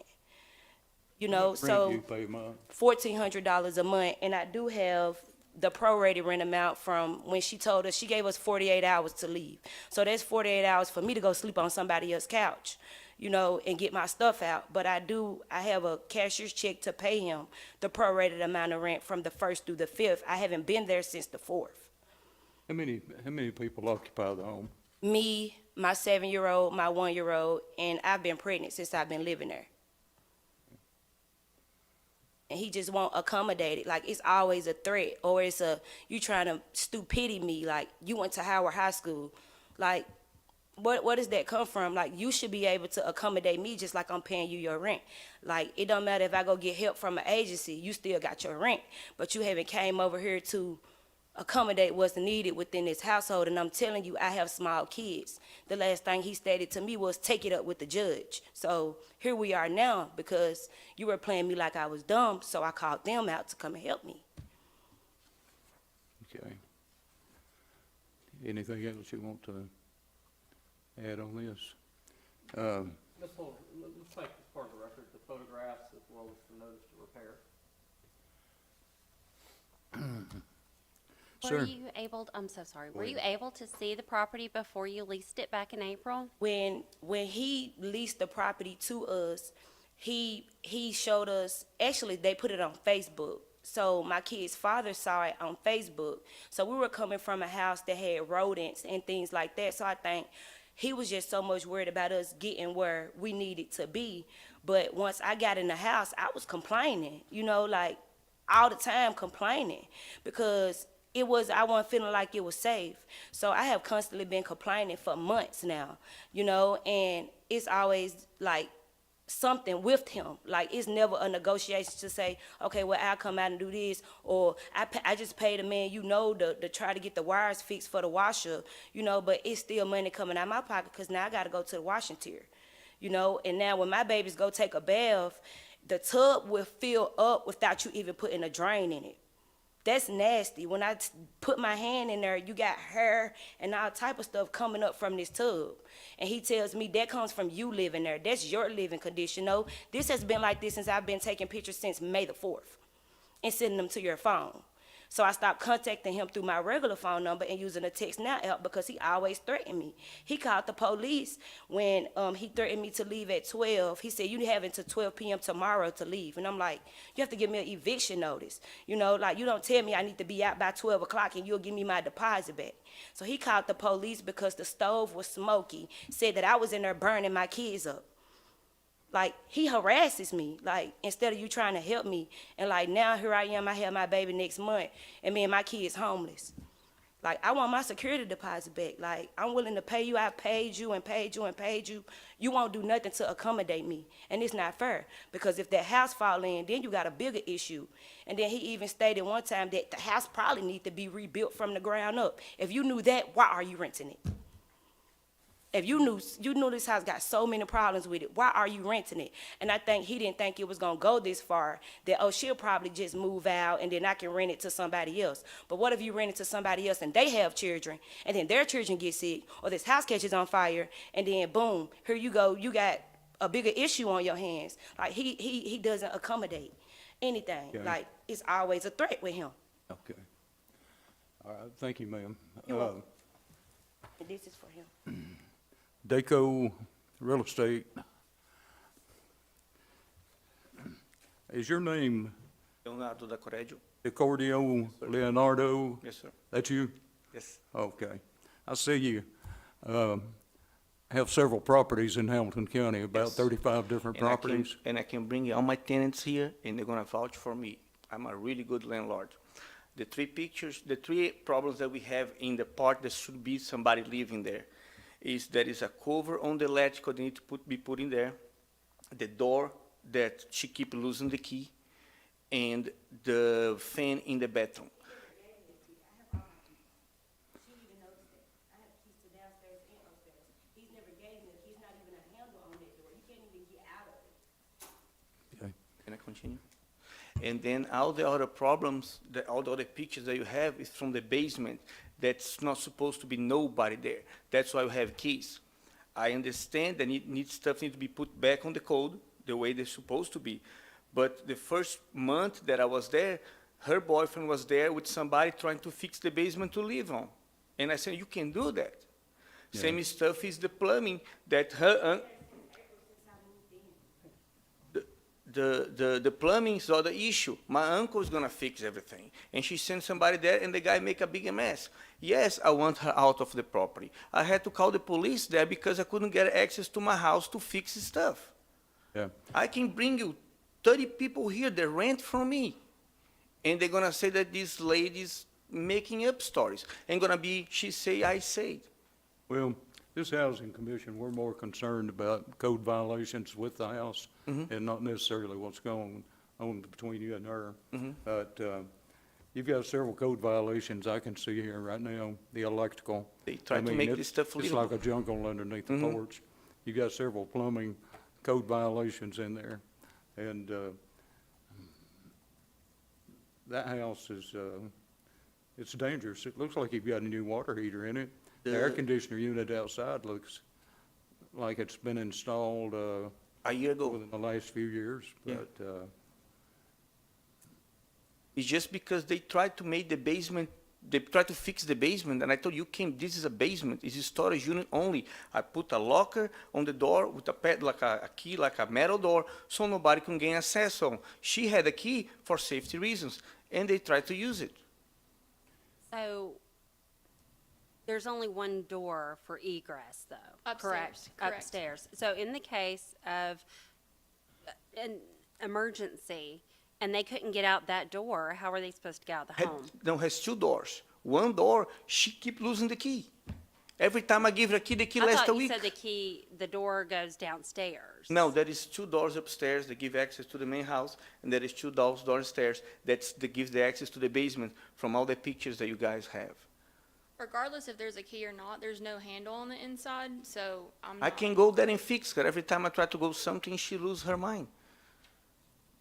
So You pay a month? $1,400 a month, and I do have the prorated rent amount from when she told us she gave us 48 hours to leave. So that's 48 hours for me to go sleep on somebody else's couch, and get my stuff out. But I have a cashier's check to pay him the prorated amount of rent from the 1st through the 5th. I haven't been there since the 4th. How many people occupy the home? Me, my 7-year-old, my 1-year-old, and I've been pregnant since I've been living there. And he just won't accommodate it. Like, it's always a threat, or you trying to stupidity me, like, you went to Howard High School. Like, what does that come from? Like, you should be able to accommodate me just like I'm paying you your rent. Like, it don't matter if I go get help from an agency, you still got your rent. But you haven't came over here to accommodate what's needed within this household. And I'm telling you, I have small kids. The last thing he stated to me was take it up with the judge. So here we are now because you were playing me like I was dumb, so I called them out to come and help me. Okay. Anything else you want to add on this? Ms. Holder, let's take as part of the record the photographs as well as the notice to repair. sir. Were you able, I'm so sorry, were you able to see the property before you leased it back in April? When he leased the property to us, he showed us, actually they put it on Facebook. So my kid's father saw it on Facebook. So we were coming from a house that had rodents and things like that. So I think he was just so much worried about us getting where we needed to be. But once I got in the house, I was complaining, you know, like all the time complaining because I wasn't feeling like it was safe. So I have constantly been complaining for months now, you know, and it's always like something with him. Like it's never a negotiation to say, okay, well, I'll come out and do this, or I just paid a man, you know, to try to get the wires fixed for the washer, you know, but it's still money coming out of my pocket because now I got to go to the washing tier, you know, and now when my babies go take a bath, the tub will fill up without you even putting a drain in it. That's nasty. When I put my hand in there, you got hair and all type of stuff coming up from this tub. And he tells me that comes from you living there. That's your living condition. No, this has been like this since I've been taking pictures since May the 4th and sending them to your phone. So I stopped contacting him through my regular phone number and using the Text Now app because he always threatened me. He called the police when he threatened me to leave at 12. He said, you have until 12 p.m. tomorrow to leave. And I'm like, you have to give me an eviction notice. You know, like you don't tell me I need to be out by 12 o'clock and you'll give me my deposit back. So he called the police because the stove was smoky, said that I was in there burning my kids up. Like, he harasses me, like, instead of you trying to help me. And, like, now here I am, I have my baby next month, and me and my kid's homeless. Like, I want my security deposit back. Like, I'm willing to pay you. I paid you and paid you and paid you. You won't do nothing to accommodate me. And it's not fair. Because if that house fall in, then you got a bigger issue. And then he even stated one time that the house probably need to be rebuilt from the ground up. If you knew that, why are you renting it? If you knew this house got so many problems with it, why are you renting it? And I think he didn't think it was gonna go this far, that, oh, she'll probably just move out and then I can rent it to somebody else. But what if you rent it to somebody else and they have children and then their children get sick or this house catches on fire and then boom, here you go, you got a bigger issue on your hands. Like he doesn't accommodate anything. Okay. Like it's always a threat with him. Okay. All right, thank you, ma'am. You're welcome. And this is for him. Daco Real Estate. Is your name Leonardo da Correggio. Accordio Leonardo? Yes, sir. That's you? Yes. Okay. I see you have several properties in Hamilton County, about Yes. 35 different properties. And I can bring all my tenants here, and they're gonna vouch for me. I'm a really good landlord. The three problems that we have in the part that should be somebody living there is there is a cover on the electrical that need to be put in there, the door that she keep losing the key, and the fan in the bathroom. Okay. Can I continue? And then all the other problems, all the other pictures that you have is from the basement that's not supposed to be nobody there. That's why we have keys. I understand that stuff needs to be put back on the code the way they're supposed to be. But the first month that I was there, her boyfriend was there with somebody trying to fix the basement to live on. And I said, you can do that. Yeah. Same stuff is the plumbing that her... The plumbing is not the issue. My uncle is gonna fix everything. And she sent somebody there and the guy make a big mess. Yes, I want her out of the property. I had to call the police there because I couldn't get access to my house to fix stuff. Yeah. I can bring you 30 people here that rent from me. And they're gonna say that this lady's making up stories. And gonna be, she say, I said. Well, this housing commission, we're more concerned about code violations with the house and not necessarily what's going on between you and her. But you've got several code violations I can see here right now, the electrical. They try I to mean, make it's- this stuff It's livable. like a jungle underneath the porch. You got several plumbing code violations in there. And that house is, it's dangerous. It looks like you've got a new water heater in it. The air conditioner unit outside looks like it's been installed A year ago. within the last few years, Yeah. but It's just because they tried to make the basement they tried to fix the basement, and I told you, Kim, this is a basement. It's a storage unit only. I put a locker on the door with a pad, like a key, like a metal door, so nobody can gain access on. She had a key for safety reasons, and they tried to use it. So there's only one door for egress, though? Upstairs, correct. Upstairs. So in the case of an emergency and they couldn't get out that door, how are they supposed to get out the home? No, has two doors. One door, she keep losing the key. Every time I give her a key, the key I lasts a thought you week. said the door goes downstairs. No, there is two doors upstairs that give access to the main house, and there is two doors downstairs that gives the access to the basement from all the pictures that you guys have. Regardless if there's a key or not, there's no handle on the inside, so I'm I not. can go there and fix her. Every time I try to go something, she lose her mind.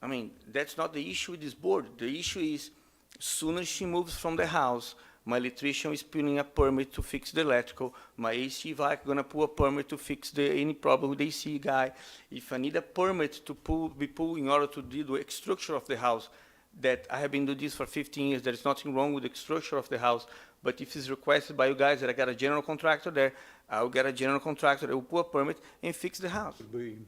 I mean, that's not the issue with this board. The issue is, soon as she moves from the house, my electrician is pulling a permit to fix the electrical. My AC vac gonna pull a permit to fix any problem with the AC guy. If I need a permit to be pulled in order to do the structure of the house, that I have been doing this for 15 years, there is nothing wrong with the structure of the house. But if it's requested by you guys that I got a general contractor there, I'll get a general contractor that will pull a permit and fix the house. Would be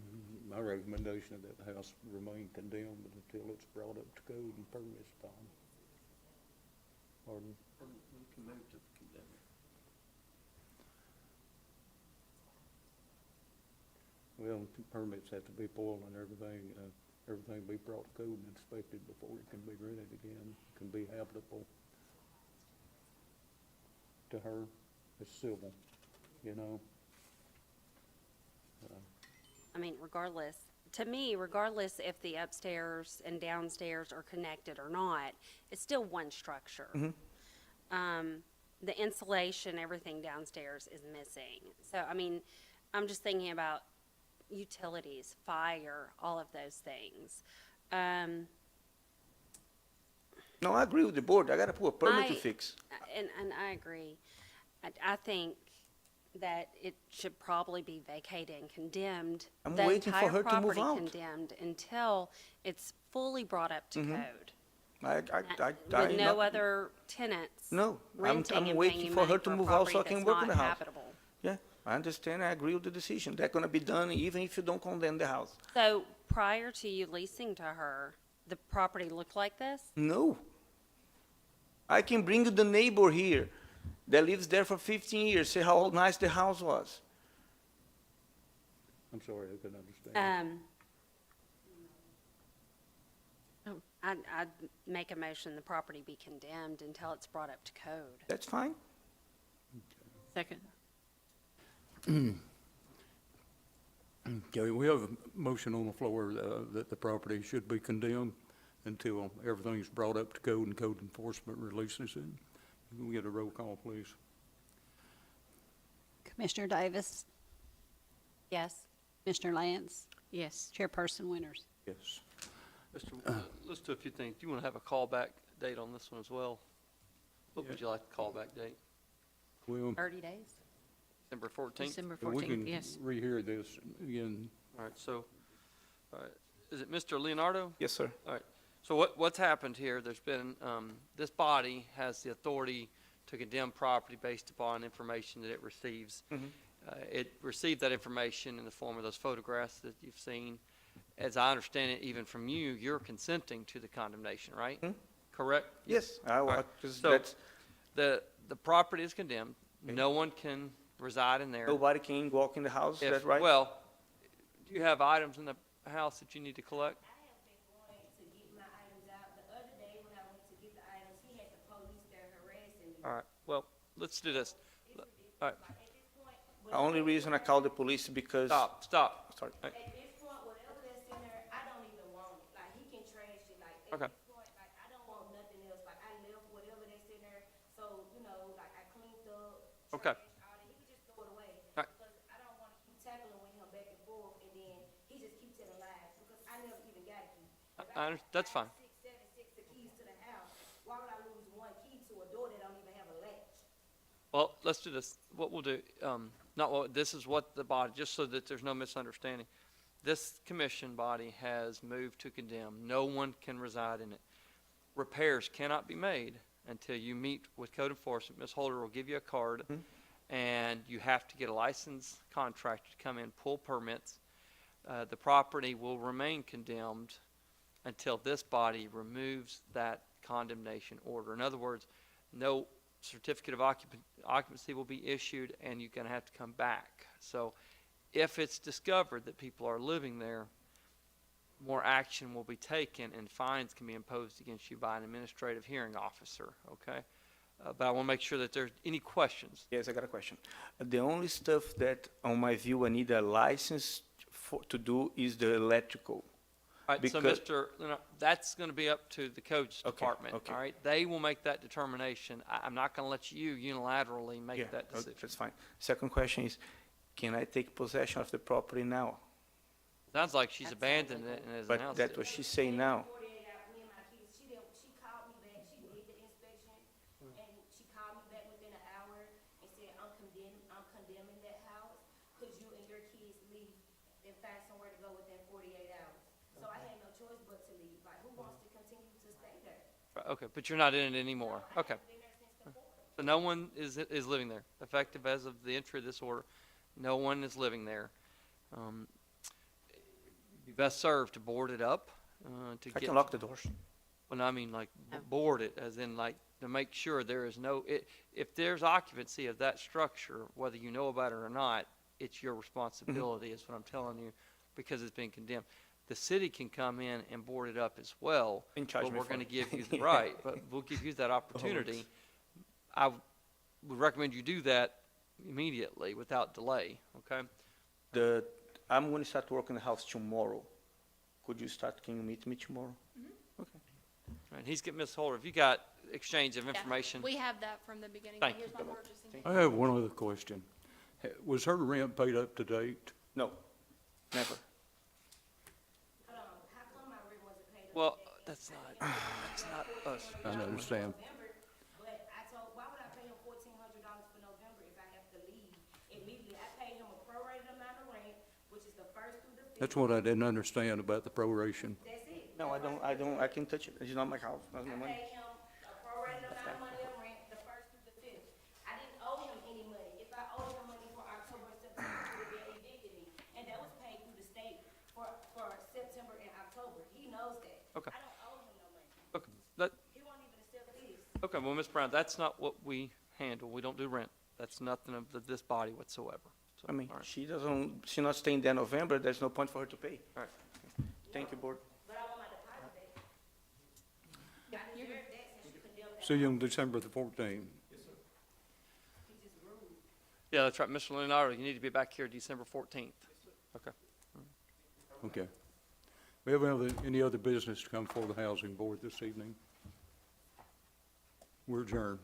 my recommendation that the house remain condemned until it's brought up to code and permits upon. Pardon? Well, permits have to be pulled and everything be brought to code and inspected before it can be rented again, can be habitable to her. It's civil, you know? I mean, regardless, to me, regardless if the upstairs and downstairs are connected or not, it's still one structure. The insulation, everything downstairs is missing. So, I mean, I'm just thinking about utilities, fire, all of those things. No, I agree with the board. I gotta pull a permit to I- fix. And I agree. I think that it should probably be vacated and condemned. I'm waiting for her to move The entire out. property condemned until it's fully brought up to code. I With no other tenants No, renting I'm and waiting paying for money her to a move out so I property can that's work in not the house. habitable. Yeah, I understand. I agree with the decision. That's gonna be done even if you don't condemn the house. So prior to you leasing to her, the property looked like this? No. I can bring you the neighbor here that lives there for 15 years, say how nice the house was. I'm sorry, I couldn't understand. I'd make a motion the property be condemned until it's brought up to code. That's fine. Second. Okay, we have a motion on the floor that the property should be condemned until everything's brought up to code and code enforcement releases it. Can we get a roll call, please? Commissioner Davis, Yes? Commissioner Lance, Yes. Chairperson Winters. Yes. Let's do a few things. Do you want to have a callback date on this one as well? What would you like the callback date? Well, 30 days? December 14th? December we 14th, can yes. rehear this again. All right, so, all right, is it Mr. Leonardo? Yes, sir. All right, so what's happened here, there's been, this body has the authority to condemn property based upon information that it receives. It received that information in the form of those photographs that you've seen. As I understand it, even from you, you're consenting to the condemnation, right? Correct? Yes, right. 'cause So- that's, The property is condemned. No one can reside in there. nobody can walk in the house, If- that's right? Well, do you have items in the house that you need to collect? I have been going to get my items out. The other day when I went to get the items, he had the police there harassing me. All right, well, let's do this. All right, At this point, The only reason I called the police is because. stop. Sorry. at this point, whatever that's in there, I don't even want it. Like, he can trash it, like, Okay. at this point, like, I don't want nothing else. Like, I left whatever that's in there, so, you know, like, I cleaned up, Okay. trash, all that. He could just throw it away. Right. Because I don't wanna keep tackling with him back and forth, and then he just keeps telling lies, because I never even got a key. If That's fine. 6, 7, 6 the keys to the house, why would I lose one key to a door that don't even have a latch? Well, let's do this. What we'll do, this is what the body, just so that there's no misunderstanding. This commission body has moved to condemn. No one can reside in it. Repairs cannot be made until you meet with code enforcement. Ms. Holder will give you a card, and you have to get a licensed contractor to come in, pull permits. The property will remain condemned until this body removes that condemnation order. In other words, no certificate of occupancy will be issued, and you're going to have to come back. So if it's discovered that people are living there, more action will be taken and fines can be imposed against you by an administrative hearing officer, okay? But I want to make sure that there's any questions. Yes, I got a question. The only stuff that, on my view, I need a license to do is the electrical. All right, so Because- Mr., that's going to be up to the codes Okay, department, okay. all right? They will make that determination. I'm not going to let you unilaterally make Yeah, that okay, decision. that's fine. Second question is, can I take possession of the property now? Sounds like she's abandoned it and has But announced that's it. what she's saying now. 48 hours, me and my kids, she called me back, she did the inspection, and she called me back within an hour and said, I'm condemning that house, could you and your kids leave and find somewhere to go within 48 hours? So I had no choice but to leave, like, who wants to continue to stay there? Okay, but you're not in it anymore. Okay. Been there since before. So no one is living there, effective as of the entry of this order. No one is living there. You'd be best served to board it up, to I get, can lock the doors. well, no, I mean, like, board it, as in, like, to make sure there is no, if there's occupancy of that structure, whether you know about it or not, it's your responsibility, is what I'm telling you, because it's been condemned. The city can come in and board it up as well, And charge but me we're for gonna it. give you the Yeah. right, but we'll give you that opportunity. I would recommend you do that immediately, without delay, okay? I'm going to start working the house tomorrow. Can you meet me tomorrow? And he's getting, Ms. Holder, if you got exchange of Yeah, information, We have that from the beginning. Thank Here's you. my purchasing. I have one other question. Was her rent paid up to date? No, never. Hold on, how come my rent wasn't paid up? well, that's not us. I understand. November, but I told, why would I pay him $1,400 for November if I have to leave immediately? I paid him a prorated amount of rent, which is the first through the fifth. That's what I didn't understand about the proration. That's it. No, I can touch it. It's not my house, not my I money. paid him a prorated amount of money of rent, the first through the fifth. I didn't owe him any money. If I owed him money for October and September, he would have evicted me. And that was paid through the state for September and October. He knows that. Okay. I don't owe him no money. Okay, that, He won't even accept this. okay, well, Ms. Brown, that's not what we handle. We don't do rent. That's nothing of this body whatsoever. So, I mean, all right. she's not staying there November, there's no point for her to pay. All right. Thank you, board. But I want my deposit back. I deserve that since you condemned that. See you on December the 14th. He just rude. Yeah, that's right, Mr. Leonardo, you need to be back here December 14th. Okay. Okay. We have any other business to come before the Housing Board this evening? We're adjourned.